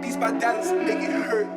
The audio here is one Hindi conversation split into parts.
Beats by Dallas, make it hurt.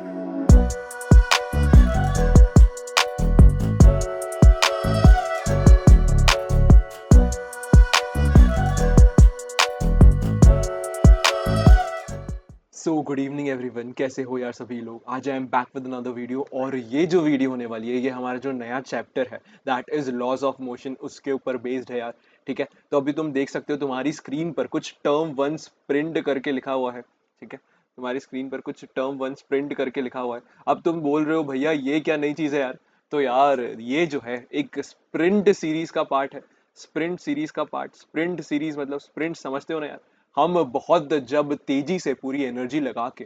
So good evening everyone, कैसे हो यार सभी लोग। आज I am back with another video और ये जो वीडियो होने वाली है ये हमारा जो नया चैप्टर है that is laws of motion, उसके ऊपर बेस्ड है यार। ठीक है, तो अभी तुम देख सकते हो तुम्हारी स्क्रीन पर कुछ टर्म वन स्प्रिंट करके लिखा हुआ है। ठीक है, तुम्हारी स्क्रीन पर कुछ टर्म वन स्प्रिंट करके लिखा हुआ है। अब तुम बोल रहे हो भैया ये क्या नई चीज़ है यार। तो यार ये जो है एक स्प्रिंट सीरीज का पार्ट है। स्प्रिंट सीरीज का पार्ट, स्प्रिंट सीरीज मतलब स्प्रिंट समझते हो ना यार। हम बहुत जब तेजी से पूरी एनर्जी लगा के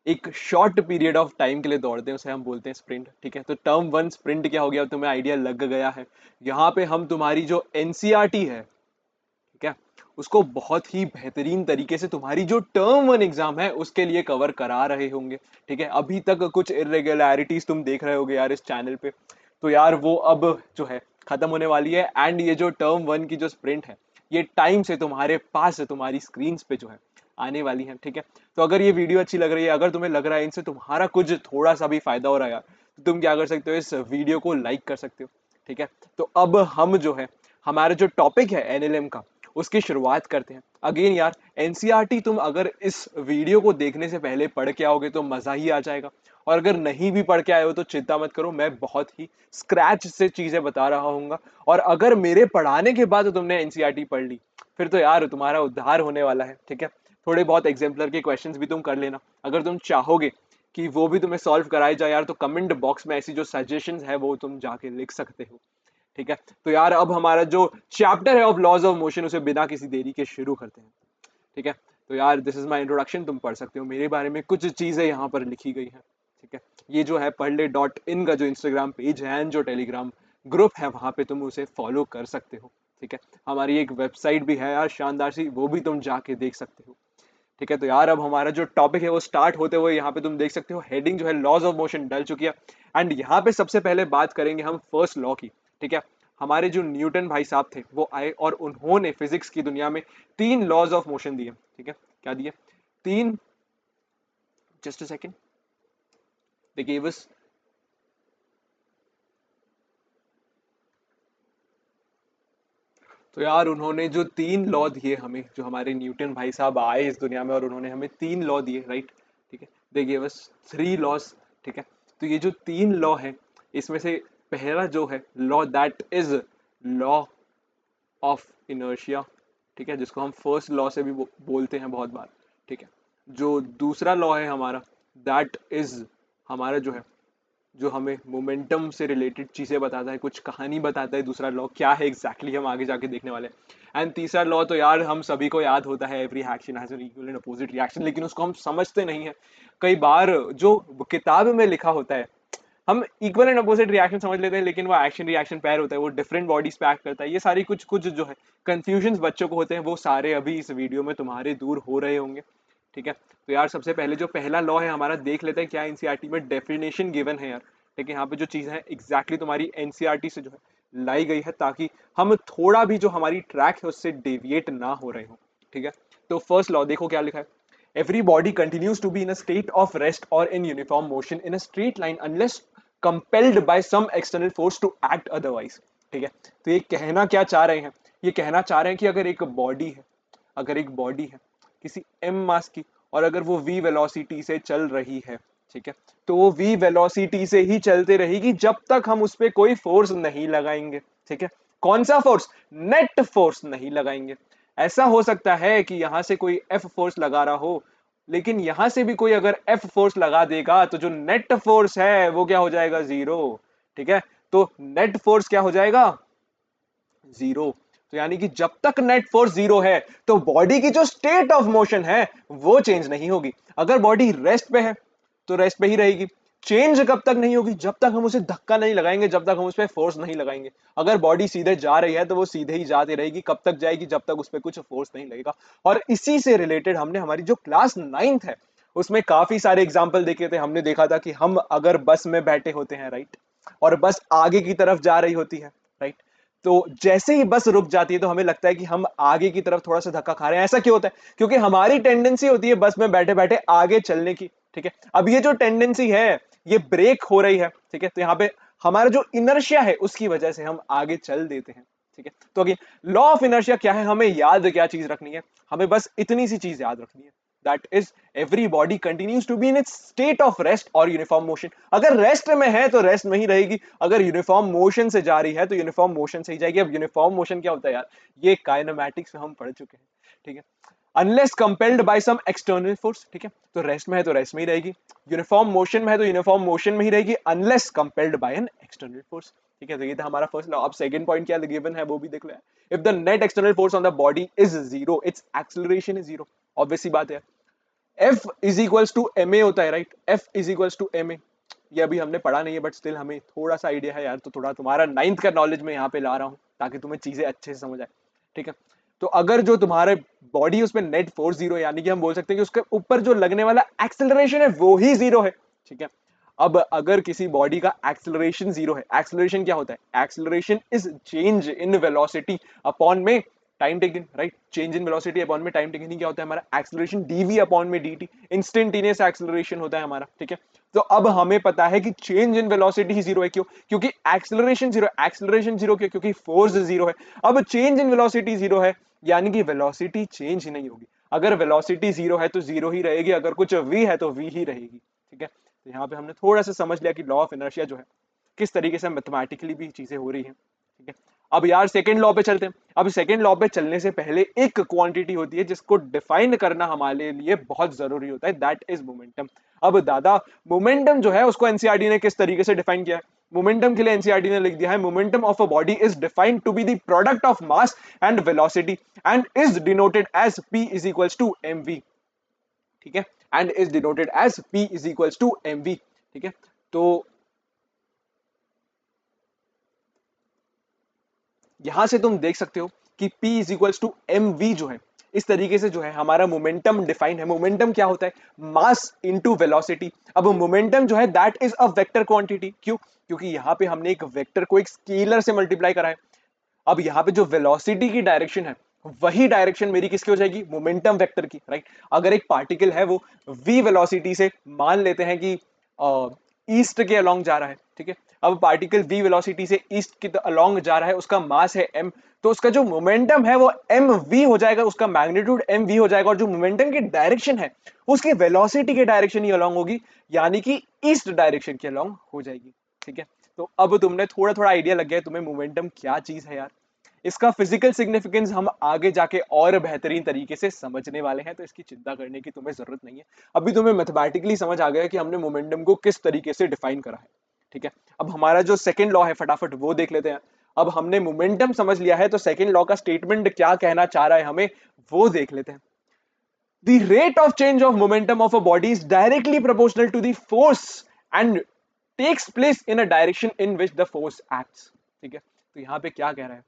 एक शॉर्ट पीरियड ऑफ टाइम के लिए दौड़ते हैं उसे हम बोलते हैं स्प्रिंट। ठीक है, तो टर्म वन स्प्रिंट क्या हो गया, अब तुम्हें आइडिया लग गया है। यहाँ पे हम तुम्हारी जो एनसीईआरटी है, ठीक है, उसको बहुत ही बेहतरीन तरीके से तुम्हारी जो टर्म वन एग्जाम है उसके लिए कवर करा रहे होंगे। ठीक है, अभी तक कुछ इरेगुलरिटीज तुम देख रहे होगे यार इस चैनल पे, तो यार वो अब जो है खत्म होने वाली है। एंड ये जो टर्म वन की जो स्प्रिंट है ये टाइम से तुम्हारे पास तुम्हारी स्क्रीन पे जो है आने वाली है। ठीक है, तो अगर ये वीडियो अच्छी लग रही है, अगर तुम्हें लग रहा है इनसे तुम्हारा कुछ थोड़ा सा भी फायदा हो रहा है यार, तो तुम क्या कर सकते हो, इस वीडियो को लाइक कर सकते हो। ठीक है, तो अब हम जो है हमारा जो टॉपिक है एनएलएम का उसकी शुरुआत करते हैं। अगेन यार एनसीईआरटी तुम अगर इस वीडियो को देखने से पहले पढ़ के आओगे तो मजा ही आ जाएगा, और अगर नहीं भी पढ़ के आए हो तो चिंता मत करो, मैं बहुत ही स्क्रैच से चीजें बता रहा हूँ। और अगर मेरे पढ़ाने के बाद तुमने एनसीईआरटी पढ़ ली फिर तो यार तुम्हारा उद्धार होने वाला है। ठीक है, थोड़े बहुत एग्जाम्पलर के क्वेश्चंस भी तुम कर लेना अगर तुम चाहोगे कि वो भी तुम्हें सॉल्व कराए जाए यार, तो कमेंट बॉक्स में ऐसी जो सजेशंस है वो तुम जाके लिख सकते हो। ठीक है, तो यार अब हमारा जो चैप्टर है ऑफ लॉज ऑफ मोशन उसे बिना किसी देरी के शुरू करते हैं। ठीक है, तो यार दिस इज माय इंट्रोडक्शन, तुम पढ़ सकते हो मेरे बारे में कुछ चीजें यहाँ पर लिखी गई हैं। ठीक है, ये जो है पढ़ ले डॉट इन का जो इंस्टाग्राम पेज है एंड जो टेलीग्राम ग्रुप है वहां पे तुम उसे फॉलो कर सकते हो। ठीक है, हमारी एक वेबसाइट भी है यार शानदार सी, वो भी तुम जाके देख सकते हो। ठीक है, तो यार अब हमारा जो टॉपिक है वो स्टार्ट होते हुए यहाँ पे तुम देख सकते हो हेडिंग जो है लॉज ऑफ मोशन डल चुकी है। एंड यहाँ पे सबसे पहले बात करेंगे हम फर्स्ट लॉ की। ठीक है, हमारे जो न्यूटन भाई साहब थे वो आए और उन्होंने फिजिक्स की दुनिया में तीन लॉज ऑफ मोशन दिए। ठीक है, क्या दिए, तीन, just a second, they gave us तो यार उन्होंने जो तीन लॉ दिए हमें, जो हमारे न्यूटन भाई साहब आए इस दुनिया में और उन्होंने हमें तीन लॉ दिए, राइट। ठीक है, they gave us three laws. ठीक है, तो ये जो तीन लॉ है इसमें से पहला जो है law that is law of inertia. ठीक है, जिसको हम फर्स्ट लॉ से भी बोलते हैं बहुत बार। ठीक है, जो दूसरा लॉ है हमारा दैट इज हमारा जो है, जो हमें मोमेंटम से रिलेटेड चीजें बताता है, कुछ कहानी बताता है। दूसरा लॉ क्या है एग्जैक्टली हम आगे जाके देखने वाले हैं। एंड तीसरा लॉ तो यार हम सभी को याद होता है, every action has an equal and opposite reaction, लेकिन उसको हम समझते नहीं है। कई बार जो किताब में लिखा होता है हम इक्वल एंड अपोजिट रिएक्शन समझ लेते हैं, लेकिन वो एक्शन रिएक्शन पैर होता है, वो डिफरेंट बॉडीज पे एक्ट करता है। ये सारी कुछ कुछ जो है कंफ्यूजन बच्चों को होते हैं, वो सारे अभी इस वीडियो में तुम्हारे दूर हो रहे होंगे। ठीक है, तो यार सबसे पहले जो पहला लॉ है हमारा देख लेते हैं क्या एनसीईआरटी में डेफिनेशन गिवन है यार। ठीक है, यहाँ पे जो चीज है एग्जैक्टली तुम्हारी एनसीईआरटी से जो है लाई गई है, ताकि हम थोड़ा भी जो हमारी ट्रैक है उससे डेविएट ना हो रहे हो। ठीक है, तो फर्स्ट लॉ देखो क्या लिखा है। Every body continues to be in a state of rest or in uniform motion in a straight line unless compelled by some external force to act otherwise। ठीक है, तो ये कहना क्या चाह रहे हैं, ये कहना चाह रहे हैं कि अगर एक बॉडी है, अगर एक बॉडी है किसी m मास की, और अगर वो v वेलोसिटी से चल रही है, ठीक है, तो वो v वेलोसिटी से ही चलते रहेगी जब तक हम उस पर कोई फोर्स नहीं लगाएंगे। ठीक है, कौन सा फोर्स, नेट फोर्स नहीं लगाएंगे। ऐसा हो सकता है कि यहां से कोई एफ फोर्स लगा रहा हो, लेकिन यहां से भी कोई अगर एफ फोर्स लगा देगा तो जो नेट फोर्स है वो क्या हो जाएगा, जीरो। ठीक है, तो नेट फोर्स क्या हो जाएगा, जीरो। तो यानी कि जब तक नेट फोर्स जीरो है तो बॉडी की जो स्टेट ऑफ मोशन है वो चेंज नहीं होगी। अगर बॉडी रेस्ट पे है तो रेस्ट पे ही रहेगी। चेंज कब तक नहीं होगी, जब तक हम उसे धक्का नहीं लगाएंगे, जब तक हम उस पर फोर्स नहीं लगाएंगे। अगर बॉडी सीधे जा रही है तो वो सीधे ही जाती रहेगी, कब तक जाएगी, जब तक उस पर कुछ फोर्स नहीं लगेगा। और इसी से रिलेटेड हमने हमारी जो क्लास नाइन्थ है उसमें काफी सारे एग्जाम्पल देखे थे। हमने देखा था कि हम अगर बस में बैठे होते हैं, राइट, और बस आगे की तरफ जा रही होती है, राइट, तो जैसे ही बस रुक जाती है तो हमें लगता है कि हम आगे की तरफ थोड़ा सा धक्का खा रहे हैं। ऐसा क्यों होता है? क्योंकि हमारी टेंडेंसी होती है बस में बैठे बैठे आगे चलने की, ठीक है। अब ये जो टेंडेंसी है ये ब्रेक हो रही है, ठीक है। तो यहाँ पे हमारा जो इनर्शिया है उसकी वजह से हम आगे चल देते हैं, ठीक है। तो अगेन लॉ ऑफ इनर्शिया क्या है, हमें याद क्या चीज रखनी है, हमें बस इतनी सी चीज याद रखनी है, that is every body continues to be in its state of rest or uniform motion। अगर रेस्ट में है तो रेस्ट में ही रहेगी, अगर यूनिफॉर्म मोशन से जा रही है तो यूनिफॉर्म मोशन से ही जाएगी। अब यूनिफॉर्म मोशन क्या होता है यार, ये काइनेमैटिक्स में हम पढ़ चुके हैं, ठीक है। Unless compelled by some external force, ठीक है। तो रेस्ट में है तो रेस्ट में ही रहेगी, यूनिफॉर्म मोशन में है तो यूनिफॉर्म मोशन में ही रहेगी, unless compelled by an external force, ठीक है। तो ये था हमारा फर्स्ट लॉ। अब सेकंड पॉइंट क्या गिवन है वो भी देख लो। If the net external force on the body is zero, its acceleration is zero. Obvious सी बात है, F is equals to M A होता है, right. F is equals to M A, ये अभी हमने पढ़ा नहीं है बट स्टिल हमें थोड़ा सा आइडिया है यार, तो थोड़ा तुम्हारा 9th का नॉलेज में यहाँ पे ला रहा हूँ ताकि तुम्हें चीजें अच्छे से समझ आए, ठीक है। तो अगर जो तुम्हारे बॉडी उसमें नेट फोर्स जीरो है, यानी कि हम बोल सकते हैं कि उसके ऊपर जो लगने वाला एक्सेलरेशन है वो ही जीरो है, ठीक है। अब अगर किसी बॉडी का एक्सेलरेशन जीरो है, एक्सेलरेशन क्या होता है, acceleration is change in velocity upon में time taken, right. Change in velocity upon में टाइम टेकन ही क्या होता है हमारा एक्सेलरेशन, डीवी अपॉन में डीटी, इंस्टेंटेनियस एक्सेलरेशन होता है हमारा, ठीक है। तो अब हमें पता है कि change in velocity he zero है, क्यों, क्योंकि एक्सेलरेशन जीरो, एक्सेलरेशन जीरो क्यों, क्योंकि फोर्स जीरो है। अब चेंज इन वेलोसिटी जीरो है यानी कि वेलोसिटी चेंज ही नहीं होगी। अगर वेलोसिटी जीरो है तो जीरो ही रहेगी, अगर कुछ v है तो v ही रहेगी, ठीक है। तो यहाँ पे हमने थोड़ा सा समझ लिया कि लॉ ऑफ इनर्शिया जो है किस तरीके से मैथमेटिकली भी चीजें हो रही हैं, ठीक है। अब यार सेकंड लॉ पे चलते हैं। अब सेकंड लॉ पे चलने से पहले एक क्वांटिटी होती है जिसको डिफाइन करना हमारे लिए बहुत जरूरी होता है, दैट इज मोमेंटम। अब दादा मोमेंटम जो है उसको एनसीईआरटी ने किस तरीके से डिफाइन किया है, मोमेंटम के लिए एनसीईआरटी ने लिख दिया है, momentum of a body is defined to be the product of mass and velocity and is denoted as p is equals to mv, ठीक है। And is denoted as p is equals to mv, ठीक है। तो यहां से तुम देख सकते हो कि P is equals to M V जो है, इस तरीके से जो है हमारा मोमेंटम डिफाइन है। मोमेंटम क्या होता है, मास इनटू वेलोसिटी। अब मोमेंटम जो है that is a vector quantity, क्यों, क्योंकि यहाँ पे हमने एक वेक्टर को एक स्केलर से मल्टीप्लाई करा है। अब यहाँ पे जो वेलोसिटी की डायरेक्शन है वही डायरेक्शन मेरी किसकी हो जाएगी, मोमेंटम वेक्टर की, राइट। अगर एक पार्टिकल है वो v वेलोसिटी से मान लेते हैं कि ईस्ट के अलोंग जा रहा है, ठीक है। अब पार्टिकल v वेलोसिटी से ईस्ट के अलोंग जा रहा है, उसका मास है m, तो उसका जो मोमेंटम है वो mv हो जाएगा, उसका मैग्नीट्यूड mv हो जाएगा, और जो मोमेंटम की डायरेक्शन है उसकी वेलोसिटी के डायरेक्शन ही अलोंग होगी, यानी कि ईस्ट डायरेक्शन के अलोंग हो जाएगी, ठीक है। तो अब तुमने थोड़ा थोड़ा आइडिया लग गया तुम्हें मोमेंटम क्या चीज है यार। इसका फिजिकल सिग्निफिकेंस हम आगे जाके और बेहतरीन तरीके से समझने वाले हैं, तो इसकी चिंता करने की तुम्हें जरूरत नहीं है। अभी तुम्हें मैथमेटिकली समझ आ गया कि हमने मोमेंटम को किस तरीके से डिफाइन करा है, ठीक है। अब हमारा जो सेकंड लॉ है फटाफट वो देख लेते हैं। अब हमने मोमेंटम समझ लिया है तो सेकंड लॉ का स्टेटमेंट क्या कहना चाह रहा है हमें वो देख लेते हैं। The rate of change of momentum of a body is directly proportional to the force and takes place in a direction in which the force acts, ठीक है। तो यहाँ पे क्या कह रहा है,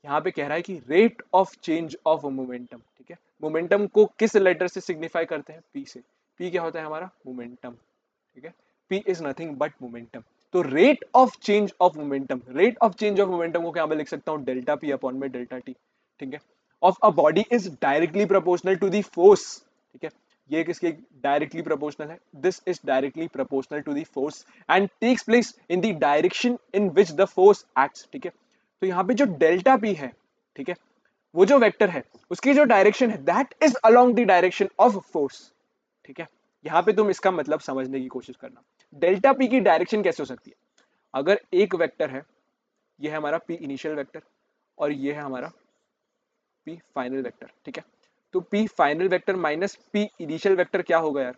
यहाँ पे कह रहा है कि rate of change of momentum, ठीक है। मोमेंटम को किस लेटर से सिग्निफाई करते हैं, पी से। पी क्या होता है हमारा, मोमेंटम, ठीक है। P is nothing but momentum. तो rate of change of momentum, rate of change of momentum को क्या मैं लिख सकता हूँ, डेल्टा पी अपॉन में डेल्टा टी, ठीक है। Of a body is directly proportional to the force, ठीक है। ये किसके डायरेक्टली प्रोपोर्शनल है, this is directly proportional to the force and takes place in the direction in which the force acts, ठीक है। तो यहाँ पे जो डेल्टा पी है, ठीक है, वो जो वेक्टर है उसकी जो डायरेक्शन है that is along the direction of force, ठीक है। यहाँ पे तुम इसका मतलब समझने की कोशिश करना, डेल्टा पी की डायरेक्शन कैसे हो सकती है। अगर एक वेक्टर है, ये है हमारा पी इनिशियल वेक्टर और ये है हमारा पी फाइनल वेक्टर, ठीक है। तो P final vector minus P initial vector क्या होगा यार,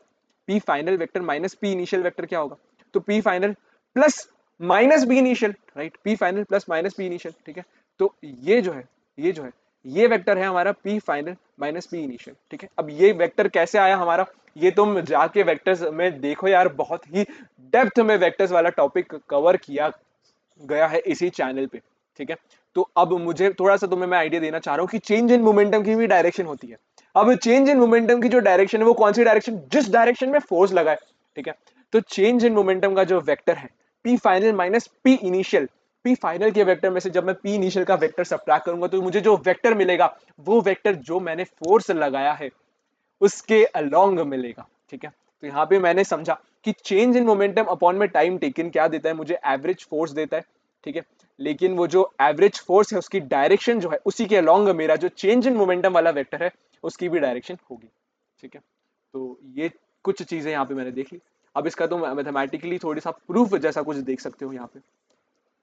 P final vector minus P initial vector क्या होगा, तो P final plus minus B initial, right. P final plus minus P initial, ठीक है। तो ये जो है ये वेक्टर है हमारा P final minus P initial, ठीक है। अब ये वेक्टर कैसे आया हमारा, ये तुम जाके वेक्टर्स में देखो यार, बहुत ही डेप्थ में वेक्टर्स वाला टॉपिक कवर किया गया है इसी चैनल पे, ठीक है। तो अब मुझे थोड़ा सा तुम्हें मैं आइडिया देना चाह रहा हूँ कि चेंज इन मोमेंटम की भी डायरेक्शन होती है। अब चेंज इन मोमेंटम की जो डायरेक्शन है वो कौन सी डायरेक्शन, जिस डायरेक्शन में फोर्स लगा है, ठीक है। तो चेंज इन मोमेंटम का जो वेक्टर है P final minus P initial, P final के वेक्टर में से जब मैं पी इनिशियल का वेक्टर सब्ट्रैक्ट करूंगा तो मुझे जो वेक्टर मिलेगा वो वेक्टर जो मैंने फोर्स लगाया है उसके अलोंग मिलेगा, ठीक है। तो यहाँ पे मैंने समझा कि चेंज इन मोमेंटम अपॉन में टाइम टेकन क्या देता है, मुझे एवरेज फोर्स देता है, ठीक है। लेकिन वो जो एवरेज फोर्स है उसकी डायरेक्शन जो है उसी के अलोंग मेरा जो चेंज इन मोमेंटम वाला वेक्टर है उसकी भी डायरेक्शन होगी, ठीक है। तो ये कुछ चीजें यहाँ पे मैंने देख ली। अब इसका तो मैथमेटिकली थोड़ी सा प्रूफ जैसा कुछ देख सकते हो यहाँ पे।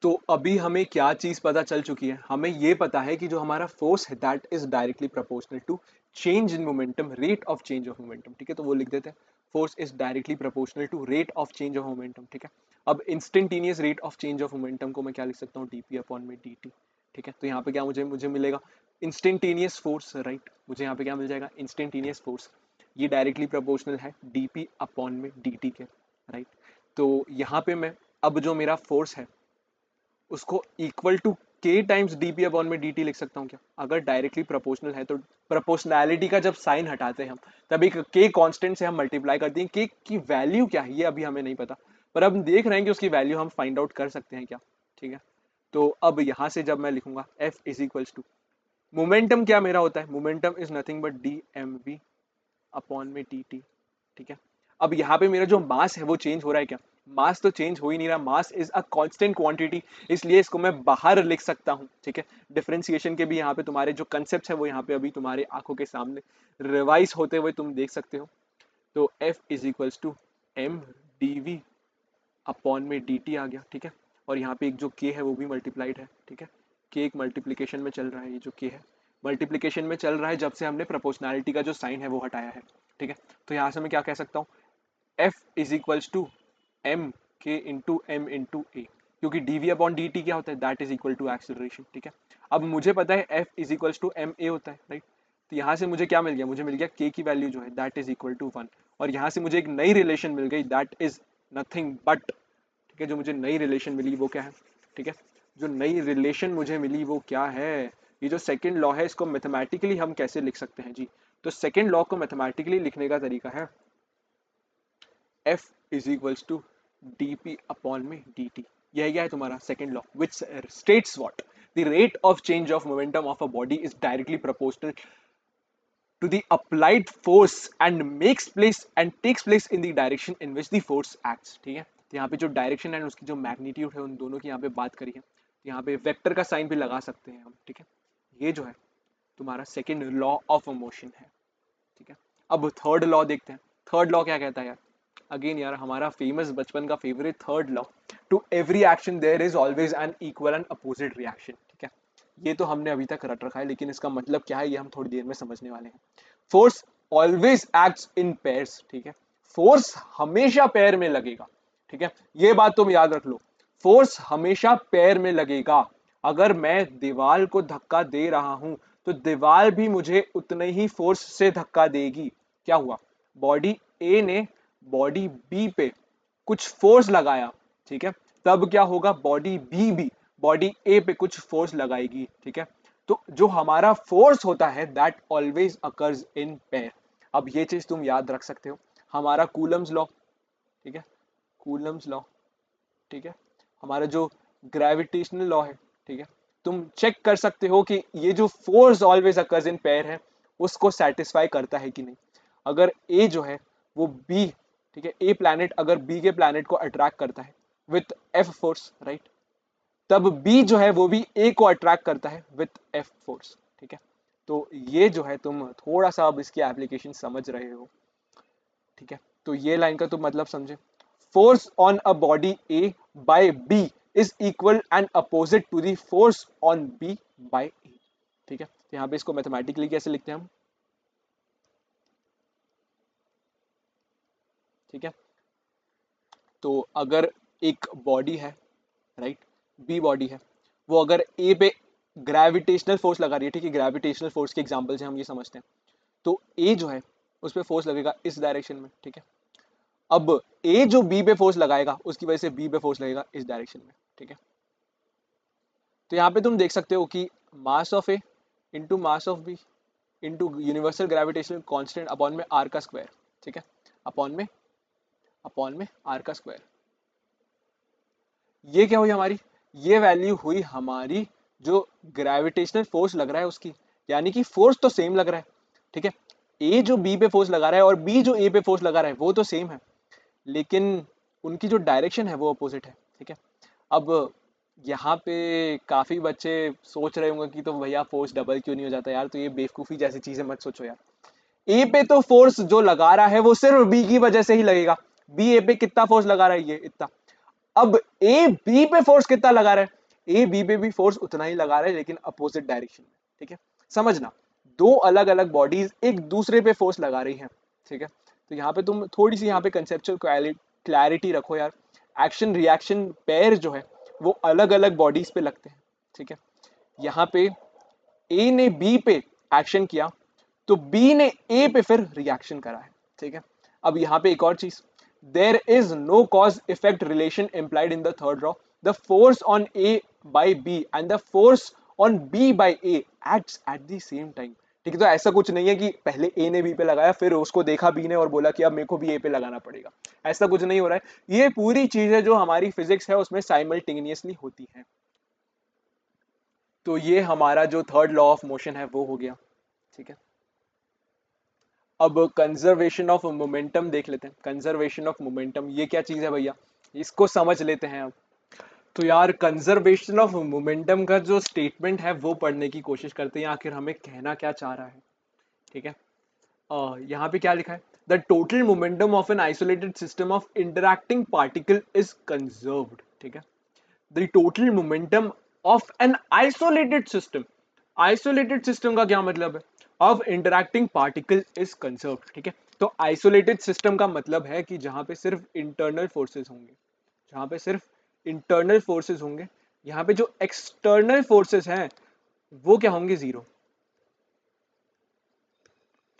तो अभी हमें क्या चीज पता चल चुकी है, हमें ये पता है कि जो हमारा फोर्स है that is directly proportional to change in momentum, rate of change of momentum, ठीक है। तो वो लिख देते हैं, force is directly proportional to rate of change of momentum, ठीक है। अब instantaneous rate of change of momentum को मैं क्या लिख सकता हूँ, डीपी अपॉन में dt, ठीक है। तो यहाँ पे क्या मुझे मुझे मिलेगा इंस्टेंटेनियस फोर्स, राइट। मुझे यहाँ पे क्या मिल जाएगा, इंस्टेंटेनियस फोर्स, ये डायरेक्टली प्रोपोर्शनल है dp अपॉन में dt के, राइट। तो यहाँ पे मैं अब जो मेरा फोर्स है उसको इक्वल टू के टाइम्स डीपी अपॉन में dt लिख सकता हूँ क्या, अगर डायरेक्टली प्रोपोर्शनल है तो। प्रोपोर्शनैलिटी का जब साइन हटाते हैं हम तब एक के कांस्टेंट से हम मल्टीप्लाई करते हैं, के की वैल्यू क्या है ये अभी हमें नहीं पता, पर अब देख रहे हैं कि उसकी वैल्यू हम फाइंड आउट कर सकते हैं क्या, ठीक है। तो अब यहाँ से जब मैं लिखूंगा F is equals to, momentum क्या मेरा होता है, momentum is nothing but D M V upon में टी टी, ठीक है। अब यहाँ पे मेरा जो मास है वो चेंज हो रहा है क्या, मास तो चेंज हो ही नहीं रहा, mass is a constant quantity, इसलिए इसको मैं बाहर लिख सकता हूँ, ठीक है। डिफरेंशिएशन के भी यहाँ पे तुम्हारे जो कंसेप्ट है वो यहाँ पे अभी तुम्हारे आंखों के सामने रिवाइज होते हुए तुम देख सकते हो। तो F is equals to M D we upon में डी टी आ गया, ठीक है। और यहाँ पे एक जो K है वो भी मल्टीप्लाइड है, ठीक है। K एक मल्टीप्लीकेशन में चल रहा है, ये जो K है मल्टीप्लीकेशन में चल रहा है जब से हमने प्रोपोर्शनैलिटी का जो साइन है वो हटाया है, ठीक है। तो यहाँ से मैं क्या कह सकता हूँ, F is equals to m k into m into a, क्योंकि d we upon d t क्या होता है, that is equal to acceleration, ठीक है। अब मुझे पता है F is equals to M A होता है, राइट। तो यहाँ से मुझे क्या मिल गया, मुझे मिल गया K की वैल्यू जो है दैट इज इक्वल टू 1, और यहाँ से मुझे एक नई रिलेशन मिल गई दैट इज नथिंग बट, ठीक है। जो मुझे नई रिलेशन मिली वो क्या है, ठीक है। जो नई रिलेशन मुझे मिली वो क्या है, ये जो सेकेंड लॉ है इसको मैथमेटिकली हम कैसे लिख सकते हैं जी। तो सेकेंड लॉ को मैथमेटिकली लिखने का तरीका है F is equals to d p upon में डी टी, यह क्या है तुम्हारा second law which states what, the rate of change of momentum of a body is directly proportional to the applied force and takes place in the direction in which the force acts, ठीक है। तो यहाँ पे जो डायरेक्शन एंड उसकी जो मैग्नीट्यूड है उन दोनों की यहाँ पे बात करी है, तो यहाँ पे वेक्टर का साइन भी लगा सकते हैं हम, ठीक है। ये जो है तुम्हारा सेकेंड लॉ ऑफ मोशन है, ठीक है। अब थर्ड लॉ देखते हैं, थर्ड लॉ क्या कहता है यार, अगेन यार हमारा फेमस बचपन का favourite third law, to every action there is always an equal and opposite reaction, ठीक है। ये तो हमने अभी तक रट रखा है, लेकिन इसका मतलब क्या है ये हम थोड़ी देर में समझने वाले हैं। Force always acts in pairs, ठीक है। फोर्स हमेशा पैर में लगेगा, ठीक है। ये बात तुम याद रख लो, फोर्स हमेशा पैर में लगेगा। अगर मैं दीवार को धक्का दे रहा हूं तो दीवार भी मुझे उतने ही फोर्स से धक्का देगी। क्या हुआ, बॉडी ए ने बॉडी बी पे कुछ फोर्स लगाया, ठीक है। तब क्या होगा, बॉडी बी भी बॉडी ए पे कुछ फोर्स लगाएगी, ठीक है। तो जो हमारा फोर्स होता है that always occurs in pair. अब ये चीज तुम याद रख सकते हो, हमारा कूलम्स लॉ, ठीक है, कूलम्स लॉ, ठीक है। हमारा जो ग्रेविटेशनल लॉ है, ठीक है, तुम चेक कर सकते हो कि ये जो force always occurs in pair है उसको सेटिस्फाई करता है कि नहीं। अगर ए जो है वो बी, ठीक है, ए प्लैनेट अगर बी के प्लैनेट को अट्रैक्ट करता है विथ एफ फोर्स, राइट, तब बी जो है वो भी ए को अट्रैक्ट करता है विथ एफ फोर्स, ठीक है। तो ये जो है तुम थोड़ा सा अब इसकी एप्लीकेशन समझ रहे हो, ठीक है। तो ये लाइन का तुम मतलब समझे, force on a body A by B is equal and opposite to the force on B by A, ठीक है। तो यहाँ पे इसको मैथमेटिकली कैसे लिखते हैं हम, ठीक है। तो अगर एक बॉडी है, राइट, बी बॉडी है, वो अगर ए पे ग्रेविटेशनल फोर्स लगा रही है, ठीक है, ग्रेविटेशनल फोर्स के एग्जांपल से हम ये समझते हैं, तो ए जो है उस पर फोर्स लगेगा इस डायरेक्शन में, ठीक है। अब ए जो बी पे फोर्स लगाएगा उसकी वजह से बी पे फोर्स लगेगा इस डायरेक्शन में, ठीक है। तो यहाँ पे तुम देख सकते हो कि mass of a into mass of b into universal gravitational constant upon में आर का स्क्वायर, ठीक है, अपॉन में आर का स्क्वायर। ये क्या हुई हमारी ये वैल्यू हुई हमारी जो ग्रेविटेशनल फोर्स लग रहा है उसकी, यानी कि फोर्स तो सेम लग रहा है, ठीक है। ए जो बी पे फोर्स लगा रहा है और बी जो ए पे फोर्स लगा रहा है वो तो सेम है, लेकिन उनकी जो डायरेक्शन है वो अपोजिट है, ठीक है। अब यहाँ पे काफी बच्चे सोच रहे होंगे कि तो भैया फोर्स डबल क्यों नहीं हो जाता यार, तो ये बेवकूफी जैसी चीजें मत सोचो यार। ए पे तो फोर्स जो लगा रहा है वो सिर्फ बी की वजह से ही लगेगा। बी ए पे कितना फोर्स लगा रहा है, ये इतना। अब ए बी पे फोर्स कितना लगा रहा है, ए बी पे भी फोर्स उतना ही लगा रहा है लेकिन अपोजिट डायरेक्शन में, ठीक है। समझना, दो अलग अलग बॉडीज एक दूसरे पे फोर्स लगा रही हैं, ठीक है। तो यहाँ पे तुम थोड़ी सी यहाँ पे कंसेप्चुअल क्लैरिटी रखो यार। एक्शन रिएक्शन पेयर जो है वो अलग अलग बॉडीज पे लगते हैं, ठीक है। यहाँ पे ए ने बी पे एक्शन किया तो बी ने ए पे फिर रिएक्शन करा है, ठीक है। अब यहाँ पे एक और चीज, there is no cause effect relation implied in the third law. The force on a by b and the force on B by a acts at the same time, ठीक है। तो ऐसा कुछ नहीं है कि पहले ए ने बी पे लगाया फिर उसको देखा बी ने और बोला कि अब मेरे को भी ए पे लगाना पड़ेगा, ऐसा कुछ नहीं हो रहा है। ये पूरी चीजें जो हमारी फिजिक्स है उसमें साइमल्टेनियसली होती हैं। तो ये हमारा जो थर्ड लॉ ऑफ मोशन है वो हो गया, ठीक है। अब कंजर्वेशन ऑफ मोमेंटम देख लेते हैं। कंजर्वेशन ऑफ मोमेंटम ये क्या चीज है भैया, इसको समझ लेते हैं अब। तो यार कंजर्वेशन ऑफ मोमेंटम का जो स्टेटमेंट है वो पढ़ने की कोशिश करते हैं आखिर हमें कहना क्या चाह रहा है, ठीक है। यहाँ पे क्या लिखा है, the total momentum of an isolated system of interacting particle is conserved, ठीक है। The total momentum of an isolated system, isolated system का क्या मतलब है, of interacting particle is conserved, ठीक है। तो आइसोलेटेड सिस्टम का मतलब है कि जहां पे सिर्फ इंटरनल फोर्सेस होंगे, जहां पे सिर्फ इंटरनल फोर्सेस होंगे, यहाँ पे जो एक्सटर्नल फोर्सेस हैं वो क्या होंगे, जीरो,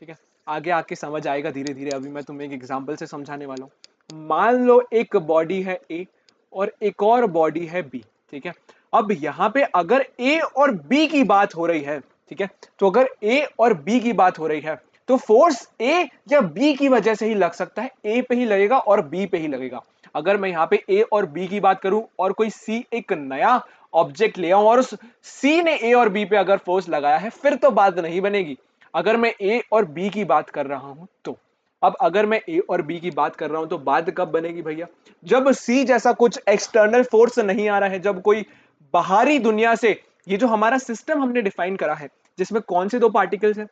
ठीक है। आगे आके समझ आएगा धीरे धीरे, अभी मैं तुम्हें एक एग्जांपल से समझाने वाला हूँ। मान लो एक बॉडी है ए और एक और बॉडी है बी, ठीक है। अब यहाँ पे अगर ए और बी की बात हो रही है, ठीक है, तो अगर ए और बी की बात हो रही है तो फोर्स ए या बी की वजह से ही लग सकता है, ए पे ही लगेगा और बी पे ही लगेगा। अगर मैं यहाँ पे ए और बी की बात करूं और कोई सी एक नया ऑब्जेक्ट ले आऊं और उस सी ने ए और बी पे अगर फोर्स लगाया है फिर तो बात नहीं बनेगी। अगर मैं ए और बी की बात कर रहा हूं तो, अब अगर मैं ए और बी की बात कर रहा हूं तो बात कब बनेगी भैया, जब सी जैसा कुछ एक्सटर्नल फोर्स नहीं आ रहा है, जब कोई बाहरी दुनिया से, ये जो हमारा सिस्टम हमने डिफाइन करा है जिसमें कौन से दो पार्टिकल्स हैं,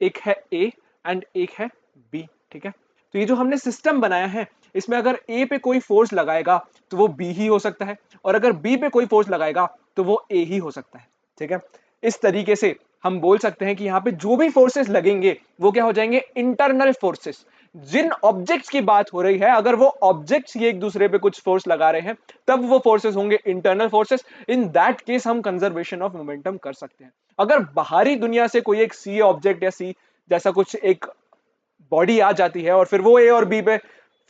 एक है ए एंड एक है बी, ठीक है। तो ये जो हमने सिस्टम बनाया है इसमें अगर ए पे कोई फोर्स लगाएगा तो वो बी ही हो सकता है और अगर बी पे कोई फोर्स लगाएगा तो वो ए ही हो सकता है, ठीक है। इस तरीके से हम बोल सकते हैं कि यहाँ पे जो भी फोर्सेस लगेंगे वो क्या हो जाएंगे, इंटरनल फोर्सेस। जिन ऑब्जेक्ट्स की बात हो रही है अगर वो ऑब्जेक्ट्स ये एक दूसरे पे कुछ फोर्स लगा रहे हैं तब वो फोर्सेस होंगे internal forces. In that case हम कंजर्वेशन ऑफ मोमेंटम कर सकते हैं। अगर बाहरी दुनिया से कोई एक सी ऑब्जेक्ट या सी जैसा कुछ एक बॉडी आ जाती है और फिर वो ए और बी पे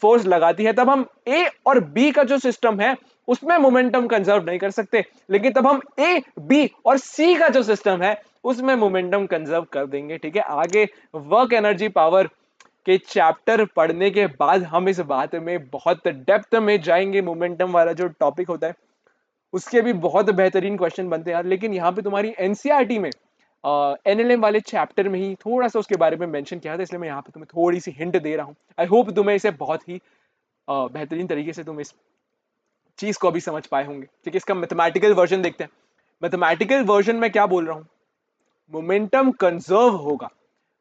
फोर्स लगाती है तब हम ए और बी का जो सिस्टम है उसमें मोमेंटम कंजर्व नहीं कर सकते, लेकिन तब हम ए बी और सी का जो सिस्टम है उसमें मोमेंटम कंजर्व कर देंगे, ठीक है। आगे वर्क एनर्जी पावर के चैप्टर पढ़ने के बाद हम इस बात में बहुत डेप्थ में जाएंगे। मोमेंटम वाला जो टॉपिक होता है उसके भी बहुत बेहतरीन क्वेश्चन बनते हैं यार, लेकिन यहाँ पे तुम्हारी एनसीईआरटी में एनएलएम वाले चैप्टर में ही थोड़ा सा उसके बारे में मेंशन किया था, इसलिए मैं यहाँ पे तुम्हें थोड़ी सी हिंट दे रहा हूँ। आई होप तुम्हें इसे बहुत ही बेहतरीन तरीके से तुम इस चीज को अभी समझ पाए होंगे, ठीक है। इसका मैथमेटिकल वर्जन देखते हैं। मैथमेटिकल वर्जन में क्या बोल रहा हूँ, मोमेंटम कंजर्व होगा।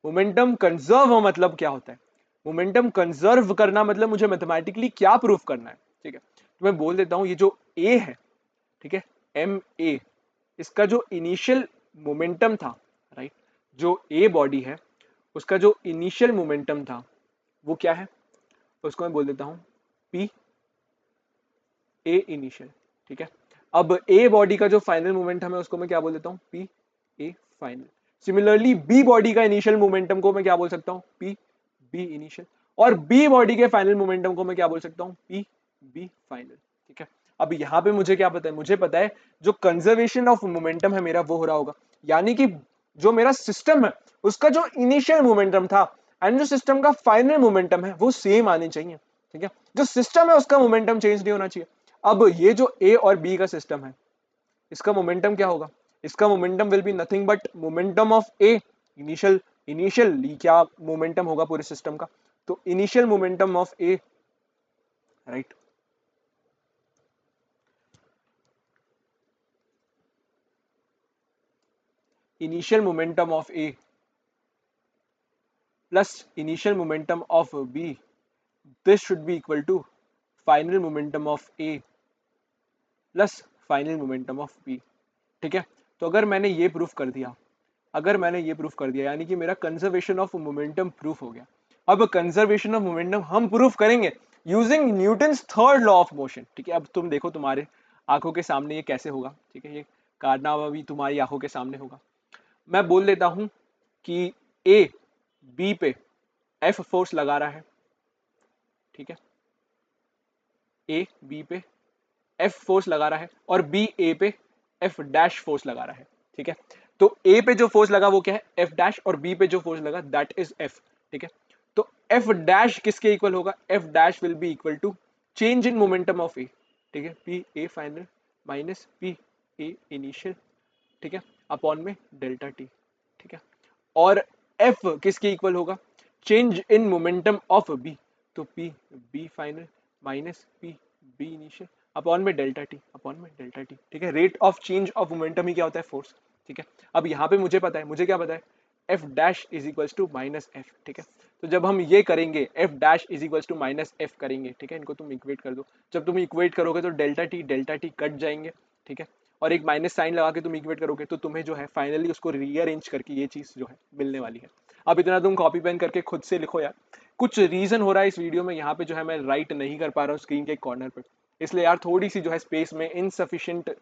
मोमेंटम कंजर्व हो मतलब क्या होता है, मोमेंटम कंजर्व करना मतलब मुझे मैथमेटिकली क्या प्रूफ करना है, ठीक है। तो मैं बोल देता हूँ ये जो ए है, ठीक है, एम ए, इसका जो इनिशियल मोमेंटम था, राइट, जो ए बॉडी है उसका जो इनिशियल मोमेंटम था वो क्या है, उसको मैं बोल देता हूं पी ए इनिशियल, ठीक है। अब ए बॉडी का जो फाइनल मोमेंटम है उसको मैं क्या बोल देता हूं, पी ए फाइनल। सिमिलरली बी बॉडी का इनिशियल मोमेंटम को मैं क्या बोल सकता हूं, पी बी इनिशियल। और बी बॉडी के फाइनल मोमेंटम को मैं क्या बोल सकता हूं, पी बी फाइनल, ठीक है। अब यहाँ पे मुझे क्या पता है, मुझे पता है जो कंजर्वेशन ऑफ मोमेंटम है मेरा वो हो रहा होगा, यानी कि जो मेरा सिस्टम है उसका जो इनिशियल मोमेंटम था एंड जो सिस्टम का फाइनल मोमेंटम है वो सेम आने चाहिए, ठीक है। जो सिस्टम है उसका मोमेंटम चेंज नहीं होना चाहिए। अब ये जो ए और बी का सिस्टम है इसका मोमेंटम क्या होगा? इसका momentum will be nothing but momentum of A, initially क्या मोमेंटम होगा पूरे सिस्टम का? तो initial momentum of A, right? Initial momentum of A plus initial momentum of B, this should be equal to final momentum of A plus final momentum of B। ठीक है, तो अगर मैंने ये प्रूफ कर दिया, यानी कि मेरा कंजर्वेशन ऑफ मोमेंटम प्रूफ हो गया। अब कंजर्वेशन ऑफ मोमेंटम हम प्रूफ करेंगे using Newton's third law of motion. ठीक है, अब तुम देखो तुम्हारे आंखों के सामने ये कैसे होगा। ठीक है, ये कारनामा भी तुम्हारी आंखों के सामने होगा। मैं बोल देता हूं कि ए बी पे एफ फोर्स लगा रहा है। ठीक है, ए बी पे एफ फोर्स लगा रहा है और बी ए पे एफ डैश फोर्स लगा रहा है। ठीक है, तो ए पे जो फोर्स लगा वो क्या है? एफ डैश, और बी पे जो फोर्स लगा दैट इज एफ। ठीक है, तो एफ डैश किसके इक्वल होगा? F dash will be equal to change in momentum of A. ठीक है, P A final minus P A initial, ठीक है, अपॉन में डेल्टा टी। ठीक है, और एफ किसके इक्वल होगा? Change in momentum of B, तो P B final minus P B initial upon में डेल्टा टी, ठीक है, rate of change of momentum ही क्या होता है? फोर्स। ठीक है, अब यहाँ पे मुझे पता है, मुझे क्या पता है? F dash is equals to minus f. ठीक है, तो जब हम ये करेंगे f dash is equals to minus f करेंगे, ठीक है, इनको तुम इक्वेट कर दो। जब तुम इक्वेट करोगे तो डेल्टा टी कट जाएंगे। ठीक है, और एक माइनस साइन लगा के तुम इक्वेट करोगे तो तुम्हें जो है फाइनली उसको रीअरेंज करके ये चीज जो है मिलने वाली है। अब इतना तुम कॉपी पेन करके खुद से लिखो यार। कुछ रीजन हो रहा है इस वीडियो में, यहाँ पे जो है मैं राइट नहीं कर पा रहा हूँ स्क्रीन के कॉर्नर पे, इसलिए यार थोड़ी सी जो है स्पेस में इनसफिशिएंट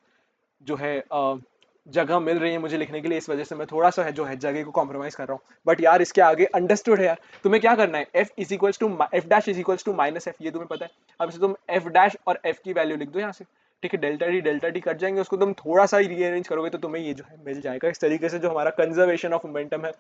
जो है जगह मिल रही है मुझे लिखने के लिए, इस वजह से मैं थोड़ा सा है जो है जगह को कॉम्प्रोमाइज कर रहा हूँ। बट यार इसके आगे अंडरस्टूड है यार। तुम्हें क्या करना है? F is equals to f dash is equals to minus f, ये तुम्हें पता है। अब इसे तुम एफ डैश और एफ की वैल्यू लिख दो यहाँ से। ठीक है, डेल्टा टी कट जाएंगे, उसको तुम थोड़ा सा ही रीअरेंज करोगे तो तुम्हें ये जो है मिल जाएगा। इस तरीके से जो हमारा कंजर्वेशन ऑफ मोमेंटम है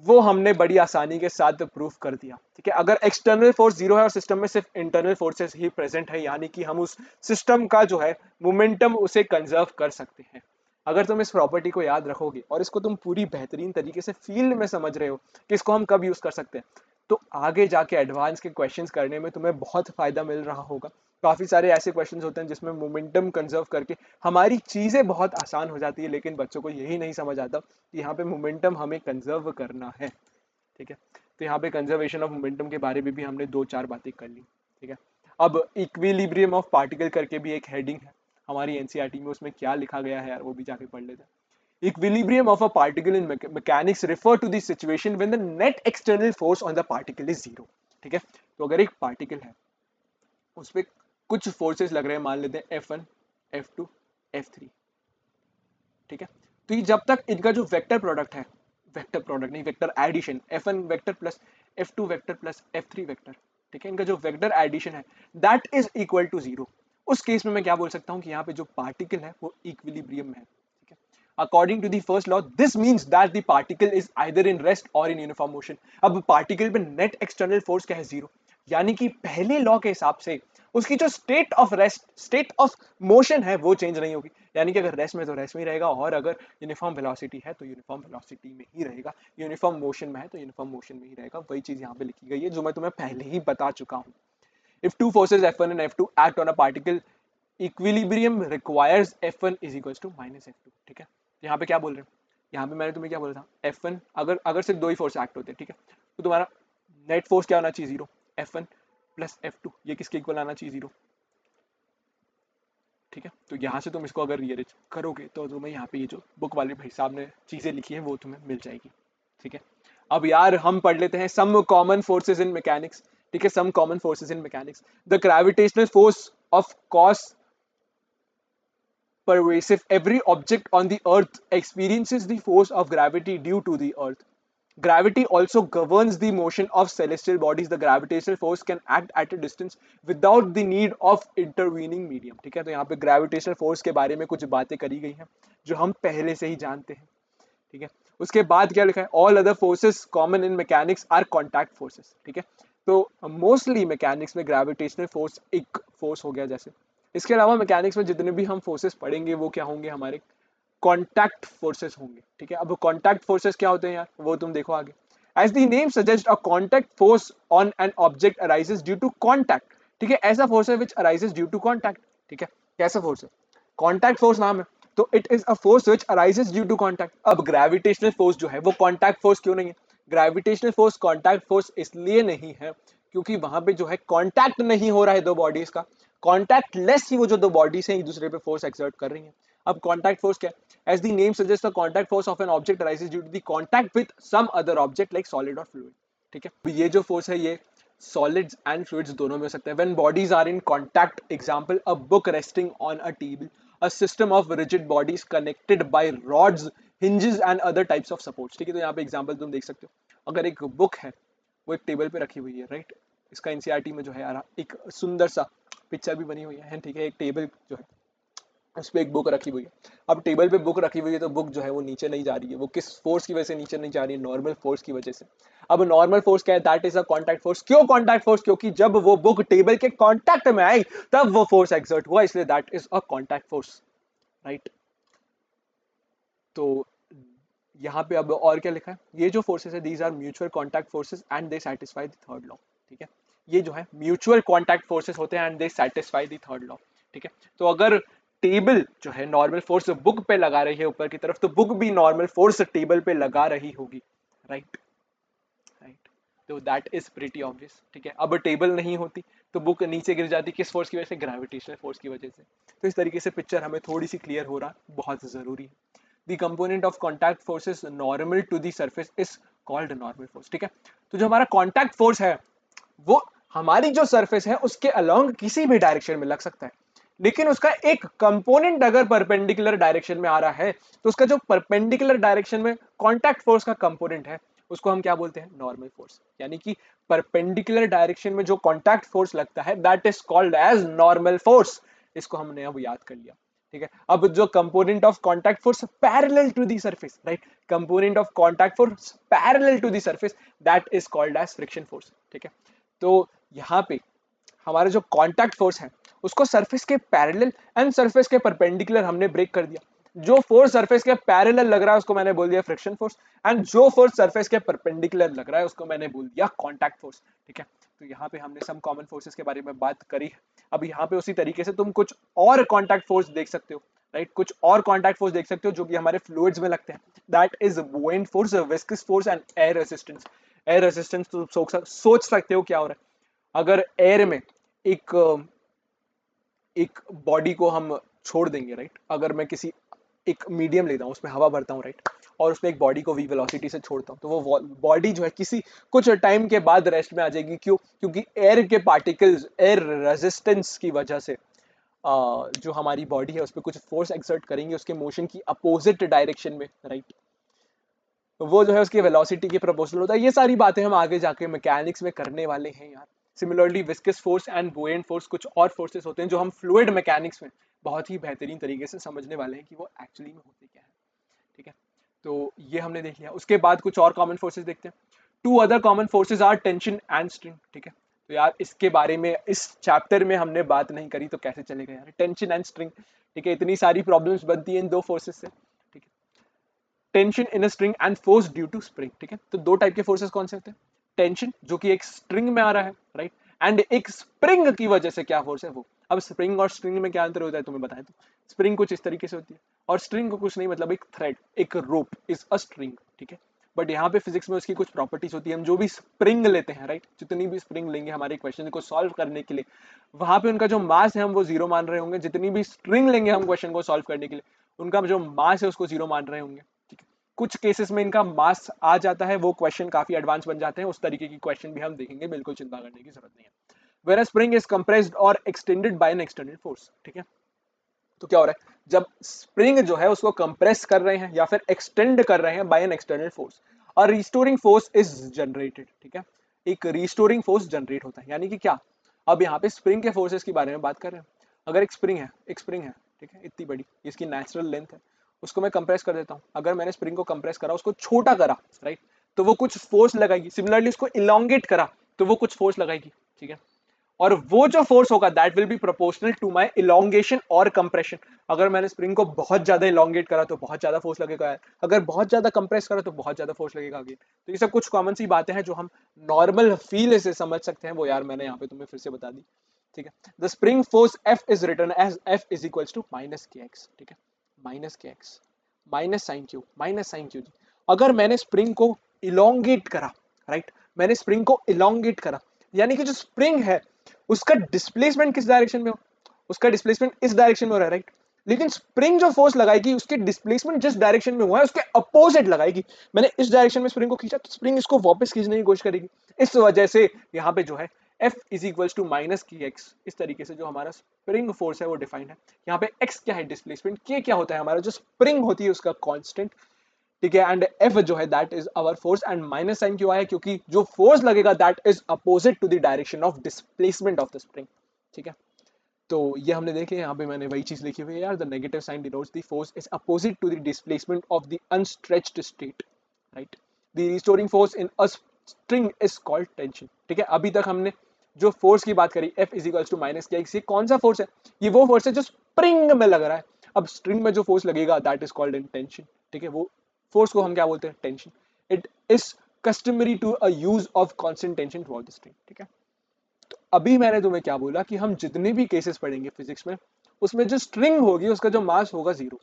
वो हमने बड़ी आसानी के साथ प्रूफ कर दिया। ठीक है, अगर एक्सटर्नल फोर्स जीरो है और सिस्टम में सिर्फ इंटरनल फोर्सेस ही प्रेजेंट है, यानी कि हम उस सिस्टम का जो है मोमेंटम उसे कंजर्व कर सकते हैं। अगर तुम इस प्रॉपर्टी को याद रखोगे और इसको तुम पूरी बेहतरीन तरीके से फील्ड में समझ रहे हो कि इसको हम कब यूज कर सकते हैं, तो आगे जाके एडवांस के क्वेश्चंस करने में तुम्हें बहुत फायदा मिल रहा होगा। काफी सारे ऐसे क्वेश्चंस होते हैं जिसमें मोमेंटम कंजर्व करके हमारी चीजें बहुत आसान हो जाती है, लेकिन बच्चों को यही नहीं समझ आता कि यहाँ पे मोमेंटम हमें कंजर्व करना है। ठीक है, तो यहाँ पे कंजर्वेशन ऑफ मोमेंटम के बारे में भी हमने 2-4 बातें कर ली। ठीक है, अब इक्विलिब्रियम ऑफ पार्टिकल करके भी एक हेडिंग है हमारी एनसीईआरटी में, उसमें क्या लिखा गया है यार वो भी जाके पढ़ लेते हैं। Equilibrium of a particle in mechanics refer to the situation when the net external force on the particle is zero। ठीक है, तो अगर एक पार्टिकल है उस पर कुछ फोर्सेस लग रहे हैं, मान लेते हैं F1 F2 F3। ठीक है, तो ये जब तक इनका जो वेक्टर प्रोडक्ट है, वेक्टर प्रोडक्ट नहीं vector addition, F1 vector plus F2 vector plus F3 vector, ठीक है, इनका जो वेक्टर एडिशन है that is equal to zero, उस केस में मैं क्या बोल सकता हूँ कि यहाँ पे जो पार्टिकल है वो इक्विलिब्रियम में है। ठीक है, according to the first law this means that the particle is either in rest और इन यूनिफॉर्म मोशन। अब पार्टिकल पे नेट एक्सटर्नल फोर्स क्या है? जीरो, यानी कि पहले लॉ के हिसाब से उसकी जो state of rest, state of motion है वो चेंज नहीं होगी, यानी कि अगर रेस्ट में तो रेस्ट में ही रहेगा, और अगर यूनिफॉर्म वेलोसिटी है तो यूनिफॉर्म वेलोसिटी में ही रहेगा, यूनिफॉर्म मोशन में है तो यूनिफॉर्म मोशन में ही रहेगा। वही चीज यहाँ पे लिखी गई है जो मैं तुम्हें पहले ही बता चुका हूँ। If two forces F1 and F2 act on a particle, equilibrium requires F1 is equals to minus F2। ठीक है, यहाँ पे क्या बोल रहे हैं? यहाँ पे मैंने तुम्हें क्या बोला था? F1 अगर अगर सिर्फ दो ही फोर्स एक्ट होते हैं, ठीक है, तो तुम्हारा नेट फोर्स क्या होना चाहिए? जीरो। F1 प्लस F2 ये किसके इक्वल आना चाहिए? जीरो। ठीक है, तो यहाँ से तुम इसको अगर रीअरेंज करोगे तो तुम्हें यहाँ पे ये जो बुक वाले भाई साहब ने चीजें लिखी है वो तुम्हें मिल जाएगी। ठीक है, अब यार हम पढ़ लेते हैं some common forces in mechanics. ठीक है, some common forces in mechanics, the gravitational force of course pervasive, every object on the earth experiences the force of gravity due to the earth. Gravity also governs the motion of celestial bodies. The gravitational force can act at a distance without the need of intervening medium। ठीक है, तो यहाँ पे gravitational force के बारे में कुछ बातें करी गई हैं जो हम पहले से ही जानते हैं। ठीक है, उसके बाद क्या लिखा है? All other forces common in mechanics are contact forces. ठीक है, तो मोस्टली मैकेनिक्स में ग्रेविटेशनल फोर्स एक फोर्स हो गया, जैसे इसके अलावा मैकेनिक्स में जितने भी हम फोर्सेस पढ़ेंगे वो क्या होंगे, हमारे कॉन्टैक्ट फोर्सेस होंगे, ठीक है। अब कॉन्टैक्ट फोर्सेस क्या होते हैं यार, वो तुम देखो आगे। As the name suggest, a contact force on an object arises due to contact, ठीक है। ऐसा फोर्स है which arises due to contact, ठीक है। कैसा फोर्स है, कॉन्टैक्ट फोर्स नाम है, तो it is a force which arises due to contact. अब ग्रेविटेशनल फोर्स जो है वो कॉन्टैक्ट फोर्स क्यों नहीं है, ग्रेविटेशनल फोर्स कॉन्टैक्ट फोर्स इसलिए नहीं है क्योंकि वहां पे जो है कॉन्टैक्ट नहीं हो रहा है दो बॉडीज का, कॉन्टैक्ट लेस ही वो जो दो बॉडीज हैं एक दूसरे पे फोर्स एक्सर्ट कर रही हैं। अब कॉन्टैक्ट फोर्स क्या है, as the name suggest, the contact force of an object arises due to the contact with some other object like solid और फ्लूइड, ठीक है। ये जो फोर्स है ये सॉलिड्स एंड फ्लूइड्स दोनों में हो सकता है। When bodies are in contact, example a book resting on a table, a system of rigid bodies connected by rods, hinges and other types of supports, ठीक है। तो यहाँ पे एग्जांपल तुम देख सकते हो, अगर एक बुक है वो एक टेबल पे रखी हुई है, राइट। इसका एनसीईआरटी में जो है यार एक सुंदर सा पिक्चर भी बनी हुई है, ठीक है। एक टेबल जो है उस पर एक बुक रखी हुई है। अब टेबल पे बुक रखी हुई है तो बुक जो है वो नीचे नहीं जा रही है, वो किस फोर्स की वजह से नीचे नहीं जा रही है, नॉर्मल फोर्स की वजह से। अब नॉर्मल फोर्स क्या है, that is a contact force. क्यों कॉन्टैक्ट फोर्स, क्योंकि जब वो बुक टेबल के कॉन्टैक्ट में आई तब वो फोर्स एक्सर्ट हुआ, इसलिए that is a contact force, right. तो यहाँ पे अब और क्या लिखा है, ये जो फोर्सेस है these are mutual contact forces and they satisfy the third law, ठीक है। ये जो है म्यूचुअल कॉन्टैक्ट फोर्सेस होते हैं and they satisfy the third law, ठीक है। तो अगर टेबल जो है नॉर्मल फोर्स बुक पे लगा रही है ऊपर की तरफ, तो बुक भी नॉर्मल फोर्स टेबल पे लगा रही होगी, राइट, राइट। तो दैट इज प्रीटी ऑब्वियस, ठीक है। अब टेबल नहीं होती तो बुक नीचे गिर जाती, किस फोर्स की वजह से, ग्रेविटेशनल फोर्स की वजह से। तो इस तरीके से पिक्चर हमें थोड़ी सी क्लियर हो रहा बहुत जरूरी है। The component of contact force is normal to the surface is called normal force, ठीक है। तो जो हमारा contact force है वो हमारी जो सरफेस है उसके अलोंग किसी भी डायरेक्शन में लग सकता है, लेकिन उसका एक कंपोनेंट अगर परपेंडिकुलर डायरेक्शन में आ रहा है तो उसका जो परपेंडिकुलर डायरेक्शन में कांटेक्ट फोर्स का कंपोनेंट है उसको हम क्या बोलते हैं, नॉर्मल फोर्स। यानी कि परपेंडिकुलर डायरेक्शन में जो कांटेक्ट फोर्स लगता है that is called as normal force. इसको हमने अब याद कर लिया, ठीक है। अब जो component of contact force parallel to the surface, right, component of contact force parallel to the surface that is called as friction force, ठीक है। तो यहाँ पे हमारा जो कांटेक्ट फोर्स है उसको सरफेस के पैरेलल एंड सरफेस के परपेंडिकुलर हमने ब्रेक कर दिया। जो फोर्स सरफेस के पैरेलल लग रहा है उसको मैंने बोल दिया फ्रिक्शन फोर्स, एंड जो फोर्स सरफेस के परपेंडिकुलर लग रहा है उसको मैंने बोल दिया कांटेक्ट फोर्स, ठीक है। तो यहाँ पे हमने सम कॉमन फोर्सेस के बारे में बात करी है। अब यहाँ पे उसी तरीके से तुम कुछ और कांटेक्ट फोर्स देख सकते हो, राइट, कुछ और कांटेक्ट फोर्स देख सकते हो जो कि हमारे फ्लूइड्स में लगते हैं। That is buoyant force, viscous force and air resistance. Air resistance तो सोच सकते हो क्या हो रहा है, अगर एयर में एक एक बॉडी को हम छोड़ देंगे, राइट, अगर मैं किसी एक मीडियम लेता हूँ उसमें हवा भरता हूँ, राइट, और उसमें एक बॉडी को v वेलोसिटी से छोड़ता हूँ, तो वो बॉडी जो है किसी कुछ टाइम के बाद रेस्ट में आ जाएगी। क्यों, क्योंकि एयर के पार्टिकल्स एयर रेजिस्टेंस की वजह से जो हमारी बॉडी है उस पर कुछ फोर्स एक्सर्ट करेंगे उसके मोशन की अपोजिट डायरेक्शन में, राइट। तो वो जो है उसकी वेलोसिटी के प्रोपोर्शनल होता है। ये सारी बातें हम आगे जाके मैकेनिक्स में करने वाले हैं यार। Similarly viscous force and buoyant force कुछ और फोर्सेस होते हैं जो हम फ्लूइड मैकेनिक्स में बहुत ही बेहतरीन तरीके से समझने वाले हैं कि वो एक्चुअली में होते क्या है, ठीक है। तो ये हमने देख लिया। उसके बाद कुछ और कॉमन फोर्सेस देखते हैं। Two other common forces are tension and string, ठीक है। तो यार इसके बारे में इस चैप्टर में हमने बात नहीं करी तो कैसे चलेगा यार, टेंशन एंड स्ट्रिंग, ठीक है। इतनी सारी प्रॉब्लम्स बनती है इन दो फोर्सेस से, ठीक है। Tension in a string and force due to spring, ठीक है। तो दो टाइप के फोर्सेस कौन से होते हैं, टेंशन जो कि एक स्ट्रिंग में आ रहा है, राइट, एंड एक स्प्रिंग की वजह से क्या फोर्स है वो। अब स्प्रिंग और स्ट्रिंग में क्या अंतर होता है तुम्हें बताएं तो, स्प्रिंग कुछ इस तरीके से होती है और स्ट्रिंग को कुछ नहीं, मतलब एक थ्रेड, एक रोप इज अ स्ट्रिंग, ठीक है। बट यहाँ पे फिजिक्स में उसकी कुछ प्रॉपर्टीज होती है। हम जो भी स्प्रिंग लेते हैं, राइट, जितनी भी स्प्रिंग लेंगे हमारे क्वेश्चन को सॉल्व करने के लिए, वहां पे उनका जो मास है हम वो जीरो मान रहे होंगे। जितनी भी स्ट्रिंग लेंगे हम क्वेश्चन को सॉल्व करने के लिए, उनका जो मास है उसको जीरो मान रहे होंगे, ठीक है। कुछ केसेस में इनका मास आ जाता है, वो क्वेश्चन काफी एडवांस बन जाते हैं, उस तरीके की क्वेश्चन भी हम देखेंगे, बिल्कुल चिंता करने की जरूरत नहीं है। Whereas spring is compressed और extended by an external force, ठीक है। तो क्या हो रहा है, जब स्प्रिंग जो है उसको कंप्रेस कर रहे हैं या फिर एक्सटेंड कर रहे हैं बाय एन एक्सटर्नल फोर्स, और रिस्टोरिंग फोर्स इज जनरेटेड, ठीक है। एक रिस्टोरिंग फोर्स जनरेट होता है, यानी कि क्या, अब यहाँ पे स्प्रिंग के फोर्सेस के बारे में बात कर रहे हैं। अगर एक स्प्रिंग है, ठीक है, इतनी बड़ी, इसकी नेचुरल लेंथ है, उसको मैं कंप्रेस कर देता हूँ। अगर मैंने स्प्रिंग को कंप्रेस करा, उसको छोटा करा, राइट, तो वो कुछ फोर्स लगाएगी। सिमिलरली उसको इलोंगेट करा तो वो कुछ फोर्स लगाएगी, ठीक है। और वो जो फोर्स होगा that will be proportional to my elongation और कंप्रेशन। अगर मैंने स्प्रिंग को बहुत ज्यादा इलोंगेट करा तो बहुत ज्यादा फोर्स लगेगा, अगर बहुत ज्यादा कंप्रेस करा तो बहुत ज्यादा फोर्स लगेगा आगे। तो ये सब कुछ कॉमन सी बातें हैं जो हम नॉर्मल फील से समझ सकते हैं, वो यार मैंने यहाँ पे तुम्हें फिर से बता दी, ठीक है। The spring force F is written as F is equals to minus k x, ठीक है, minus k x minus sign Q. अगर मैंने स्प्रिंग को इलोंगेट करा, राइट, मैंने स्प्रिंग को इलोंगेट करा, यानी कि जो स्प्रिंग है उसका डिस्प्लेसमेंट किस डायरेक्शन में हो, उसका डिस्प्लेसमेंट इस डायरेक्शन में हो रहा है, राइट, लेकिन स्प्रिंग जो फोर्स लगाएगी उसके डिस्प्लेसमेंट जिस डायरेक्शन में हुआ है उसके अपोजिट लगाएगी। मैंने इस डायरेक्शन में स्प्रिंग को खींचा तो स्प्रिंग इसको वापस खींचने की कोशिश करेगी। इस वजह से यहाँ पे जो है F is equals to minus k x, इस तरीके से जो हमारा स्प्रिंग फोर्स है वो डिफाइंड है। यहाँ पे x क्या है डिस्प्लेसमेंट, k क्या होता है हमारा जो स्प्रिंग होती है उसका कांस्टेंट, ठीक है, एंड F जो है that is our force, and minus sign क्यों आया, क्योंकि जो फोर्स लगेगा that is opposite to the direction of displacement of the spring, ठीक है। तो ये हमने देखे, यहाँ पे मैंने वही चीज लिखी हुई है यार, the negative sign denotes the force is opposite to the displacement of the unstretched state, right. The restoring force in a string is called tension, ठीक है। अभी तक हमने जो फोर्स की बात करी F is equals to minus k x, ये कौन सा फोर्स है, ये वो फोर्स है जो स्प्रिंग में लग रहा है। अब स्ट्रिंग में जो फोर्स लगेगा that is called in tension, ठीक है, वो फोर्स को हम क्या बोलते हैं, tension. It is customary to a use of constant tension throughout the string, ठीक है। तो अभी मैंने तुम्हें क्या बोला कि हम जितने भी केसेस पढ़ेंगे फिजिक्स में उसमें जो स्ट्रिंग होगी उसका जो मास होगा जीरो।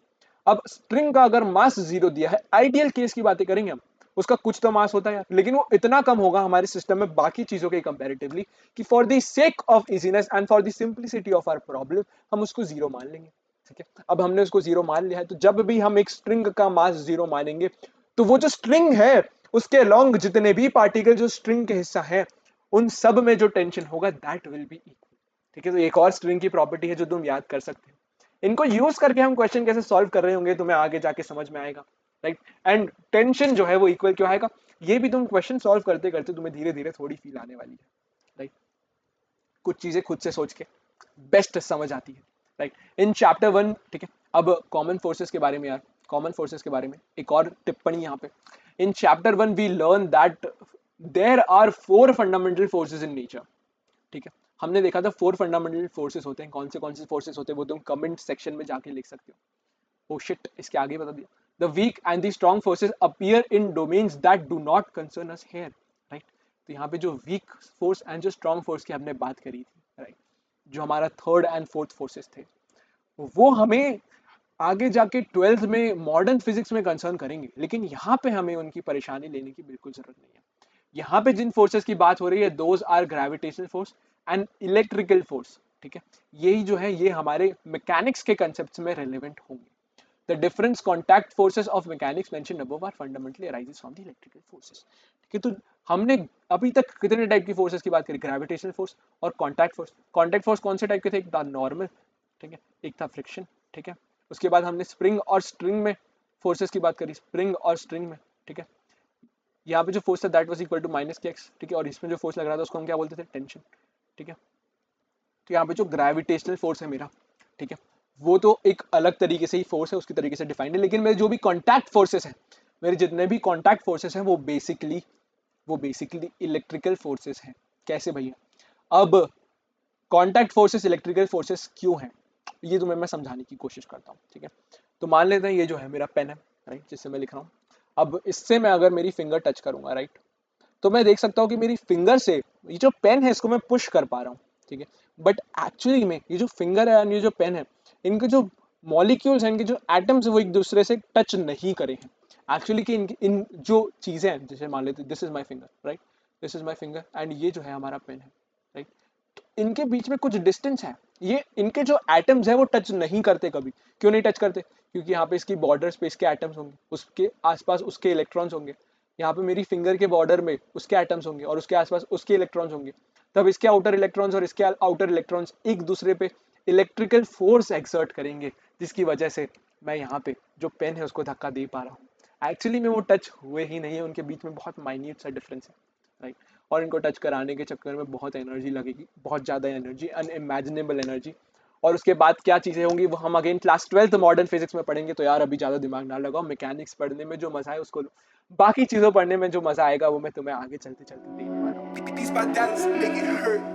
अब स्ट्रिंग का अगर मास जीरो दिया है, आइडियल केस की बातें करेंगे हम, उसका कुछ तो मास होता है यार, लेकिन वो इतना कम होगा हमारे सिस्टम में बाकी चीजों के कंपैरेटिवली कि for the sake of easiness and for the simplicity of our problem हम उसको जीरो मान लेंगे, ठीक है। अब हमने उसको जीरो मान लिया है, तो जब भी हम एक स्ट्रिंग का मास जीरो मानेंगे तो वो जो स्ट्रिंग है उसके अलोंग जितने भी पार्टिकल जो स्ट्रिंग के हिस्सा है उन सब में जो टेंशन होगा दैट विल बी इक्वल, ठीक है। तो एक और स्ट्रिंग की प्रॉपर्टी है जो तुम याद कर सकते हो, इनको यूज करके हम क्वेश्चन कैसे सॉल्व कर रहे होंगे तुम्हें आगे जाके समझ में आएगा, राइट। एंड टेंशन जो है वो इक्वल क्यों आएगा, ये भी तुम क्वेश्चन सॉल्व करते करते तुम्हें धीरे धीरे थोड़ी फील आने वाली है, राइट। कुछ चीजें खुद से सोच के बेस्ट समझ आती है, राइट, इन चैप्टर 1, ठीक है। अब कॉमन फोर्सेस के बारे में यार, कॉमन फोर्सेस के बारे में एक और टिप्पणी यहाँ पे, in chapter 1 we learn that there are 4 fundamental forces in nature, ठीक है। हमने देखा था 4 फंडामेंटल फोर्सेस होते हैं, कौन से फोर्सेस होते हैं वो तुम कमेंट सेक्शन में जाके लिख सकते हो। ओ शिट, इसके आगे बता दिया, the weak and the strong forces appear in domains that do not concern us here, right. तो यहाँ पे जो वीक फोर्स एंड जो स्ट्रॉन्ग फोर्स की हमने बात करी थी, राइट, जो हमारा थर्ड एंड फोर्थ फोर्सेस थे वो हमें आगे जाके 12th में मॉडर्न फिजिक्स में कंसर्न करेंगे, लेकिन यहाँ पे हमें उनकी परेशानी लेने की बिल्कुल जरूरत नहीं है। यहाँ पे जिन फोर्सेस की बात हो रही है those are gravitational force and electrical force, ठीक है। यही जो है ये हमारे मैकेनिक्स के कंसेप्ट्स में रेलेवेंट होंगे। The difference contact forces of mechanics mentioned above are fundamentally arises from the electrical forces, ठीक है। तो हमने अभी तक कितने टाइप की फोर्सेस की बात करी, ग्रेविटेशनल फोर्स और कॉन्टैक्ट फोर्स। कॉन्टैक्ट फोर्स कौन से टाइप के थे, एक था नॉर्मल, ठीक है, एक था फ्रिक्शन, ठीक है। उसके बाद हमने स्प्रिंग और स्ट्रिंग में फोर्सेस की बात करी, स्प्रिंग और स्ट्रिंग में, ठीक है। यहाँ पे जो फोर्स था that was equal to minus k x, ठीक है, और इसमें जो फोर्स लग रहा था उसको हम क्या बोलते थे, टेंशन, ठीक है। तो यहाँ पे जो ग्रेविटेशनल फोर्स है मेरा, ठीक है, वो तो एक अलग तरीके से ही फोर्स है, उसकी तरीके से डिफाइंड है, लेकिन मेरे जो भी कॉन्टैक्ट फोर्सेस हैं, मेरे जितने भी कॉन्टैक्ट फोर्सेस हैं वो बेसिकली इलेक्ट्रिकल फोर्सेस हैं। कैसे भैया, अब कॉन्टैक्ट फोर्सेस इलेक्ट्रिकल फोर्सेस क्यों हैं ये तुम्हें मैं समझाने की कोशिश करता हूँ, ठीक है। तो मान लेते हैं ये जो है मेरा पेन है, राइट, जिससे मैं लिख रहा हूँ। अब इससे मैं अगर मेरी फिंगर टच करूंगा, राइट, तो मैं देख सकता हूँ कि मेरी फिंगर से ये जो पेन है इसको मैं पुश कर पा रहा हूँ, ठीक है। बट एक्चुअली में ये जो फिंगर है और ये जो पेन है इनके जो मॉलिक्यूल्स हैं, इनके जो एटम्स है वो एक दूसरे से टच नहीं करे हैं एक्चुअली, कि इन जो चीजें हैं, जैसे मान लेते this is my finger, right, this is my finger and ये जो है हमारा पेन है, राइट। तो इनके बीच में कुछ डिस्टेंस है, ये इनके जो एटम्स है वो टच नहीं करते कभी। क्यों नहीं टच करते, क्योंकि यहाँ पे इसकी बॉर्डर स्पेस के एटम्स होंगे, उसके आसपास उसके इलेक्ट्रॉन्स होंगे, यहाँ पे मेरी फिंगर के बॉर्डर में उसके एटम्स होंगे और उसके आसपास उसके इलेक्ट्रॉन्स होंगे। तब इसके आउटर इलेक्ट्रॉन्स और इसके आउटर इलेक्ट्रॉन्स एक दूसरे पे इलेक्ट्रिकल फोर्स एक्सर्ट करेंगे, जिसकी वजह से मैं यहाँ पे जो पेन है उसको धक्का दे पा रहा हूँ। एक्चुअली में वो टच हुए ही नहीं है, उनके बीच में बहुत माइन्यूट सा डिफरेंस है, राइट। और इनको टच कराने के चक्कर में बहुत एनर्जी लगेगी, बहुत ज़्यादा एनर्जी, अनइमेजिनेबल एनर्जी। और उसके बाद क्या चीज़ें होंगी वो हम again class 12th modern physics में पढ़ेंगे। तो यार अभी ज़्यादा दिमाग ना लगाओ, मैकेनिक्स पढ़ने में जो मज़ा है उसको लो, बाकी चीज़ों पढ़ने में जो मज़ा आएगा वो मैं तुम्हें आगे चलते चलते देने वाला हूँ। These my dallas make it hurt.